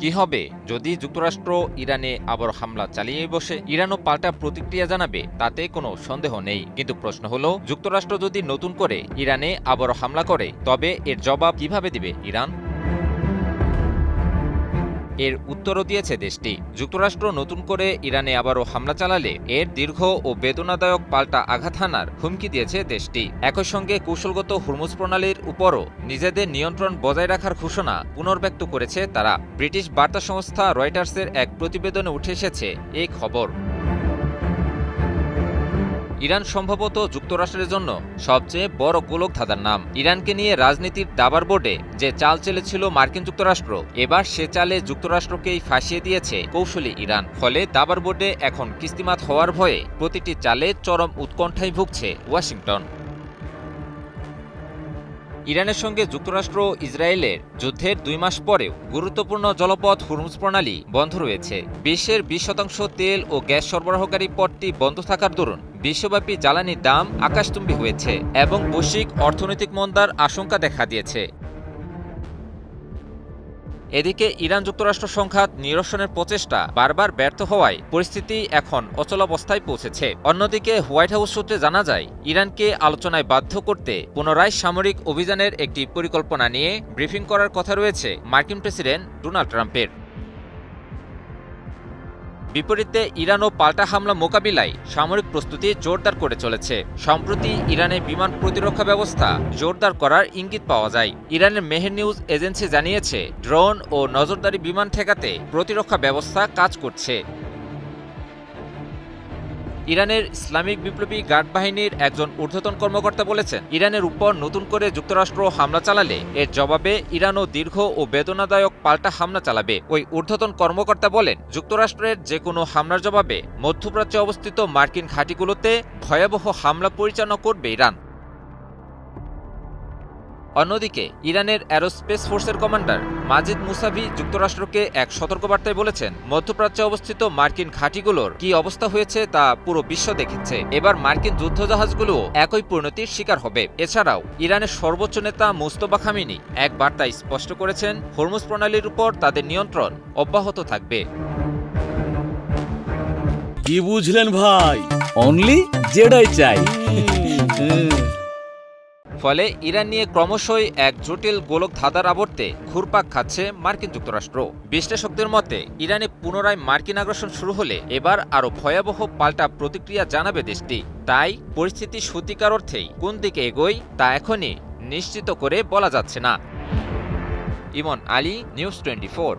কি হবে যদি যুক্তরাষ্ট্র ইরানে আবার হামলা চালিয়ে বসে? ইরানও পাল্টা প্রতিক্রিয়া জানাবে, তাতে কোনো সন্দেহ নেই। কিন্তু প্রশ্ন হলো, যুক্তরাষ্ট্র যদি নতুন করে ইরানে আবারও হামলা করে, তবে এর জবাব কিভাবে দিবে ইরান? এর উত্তরও দিয়েছে দেশটি। যুক্তরাষ্ট্র নতুন করে ইরানে আবারও হামলা চালালে এর দীর্ঘ ও বেদনাদায়ক পাল্টা আঘাত হানার হুমকি দিয়েছে দেশটি। একই সঙ্গে কৌশলগত হুরমুজ প্রণালীর উপরও নিজেদের নিয়ন্ত্রণ বজায় রাখার ঘোষণা পুনর্ব্যক্ত করেছে তারা। ব্রিটিশ বার্তা সংস্থা রয়টার্সের এক প্রতিবেদনে উঠে এসেছে এই খবর। ইরান সম্ভবত যুক্তরাষ্ট্রের জন্য সবচেয়ে বড় গোলকধাঁধার নাম। ইরানকে নিয়ে রাজনীতির দাবার বোর্ডে যে চাল চেলেছিল মার্কিন যুক্তরাষ্ট্র, এবার সে চালে যুক্তরাষ্ট্রকেই ফাঁসিয়ে দিয়েছে কৌশলী ইরান। ফলে দাবার বোর্ডে এখন কিস্তিমাত হওয়ার ভয়ে প্রতিটি চালে চরম উৎকণ্ঠায় ভুগছে ওয়াশিংটন। ইরানের সঙ্গে যুক্তরাষ্ট্র ইসরায়েলের যুদ্ধের 2 মাস পরেও গুরুত্বপূর্ণ জলপথ হুরমুজ প্রণালী বন্ধ রয়েছে। বিশ্বের 20% তেল ও গ্যাস সরবরাহকারী পথটি বন্ধ থাকার দরুন বিশ্বব্যাপী জ্বালানির দাম আকাশচুম্বী হয়েছে এবং বৈশ্বিক অর্থনৈতিক মন্দার আশঙ্কা দেখা দিয়েছে। এদিকে ইরান যুক্তরাষ্ট্র সংঘাত নিরসনের প্রচেষ্টা বারবার ব্যর্থ হওয়ায় পরিস্থিতি এখন অচলাবস্থায় পৌঁছেছে। অন্যদিকে হোয়াইট হাউস সূত্রে জানা যায়, ইরানকে আলোচনায় বাধ্য করতে পুনরায় সামরিক অভিযানের একটি পরিকল্পনা নিয়ে ব্রিফিং করার কথা রয়েছে মার্কিন প্রেসিডেন্ট ডোনাল্ড ট্রাম্পের। বিপরীতে ইরানও পাল্টা হামলা মোকাবিলায় সামরিক প্রস্তুতি জোরদার করে চলেছে। সম্প্রতি ইরানের বিমান প্রতিরক্ষা ব্যবস্থা জোরদার করার ইঙ্গিত পাওয়া যায়। ইরানের মেহের নিউজ এজেন্সি জানিয়েছে, ড্রোন ও নজরদারি বিমান ঠেকাতে প্রতিরক্ষা ব্যবস্থা কাজ করছে। ইরানের ইসলামিক বিপ্লবী গার্ড বাহিনীর একজন ঊর্ধ্বতন কর্মকর্তা বলেছেন, ইরানের উপর নতুন করে যুক্তরাষ্ট্র হামলা চালালে এর জবাবে ইরানও দীর্ঘ ও বেদনাদায়ক পাল্টা হামলা চালাবে। ওই ঊর্ধ্বতন কর্মকর্তা বলেন, যুক্তরাষ্ট্রের যে কোনো হামলার জবাবে মধ্যপ্রাচ্যে অবস্থিত মার্কিন ঘাঁটিগুলোতে ভয়াবহ হামলা পরিচালনা করবে ইরান। অন্যদিকে ইরানের অ্যারোস্পেস ফোর্সের কমান্ডার মাজিদ মুসাভি যুক্তরাষ্ট্রকে এক সতর্কবার্তায় বলেছেন, মধ্যপ্রাচ্যে অবস্থিত মার্কিন ঘাঁটিগুলোর কি অবস্থা হয়েছে তা পুরো বিশ্ব দেখেছে। এবার মার্কিন যুদ্ধজাহাজগুলোও একই পরিণতির শিকার হবে। এছাড়াও ইরানের সর্বোচ্চ নেতা মুস্তফা খামেনি এক বার্তায় স্পষ্ট করেছেন, হরমুজ প্রণালীর উপর তাদের নিয়ন্ত্রণ অব্যাহত থাকবে। কি বুঝলেন ভাই? অনলি জেডাই চাই। ফলে ইরান নিয়ে ক্রমশই এক জটিল গোলকধাঁধার আবর্তে ঘুরপাক খাচ্ছে মার্কিন যুক্তরাষ্ট্র। বিশ্লেষকদের মতে, ইরানে পুনরায় মার্কিন আগ্রাসন শুরু হলে এবার আরও ভয়াবহ পাল্টা প্রতিক্রিয়া জানাবে দেশটি। তাই পরিস্থিতি সত্যিকার অর্থেই কোন দিকে এগোয় তা এখনই নিশ্চিত করে বলা যাচ্ছে না। ইমন আলী, নিউজ 24।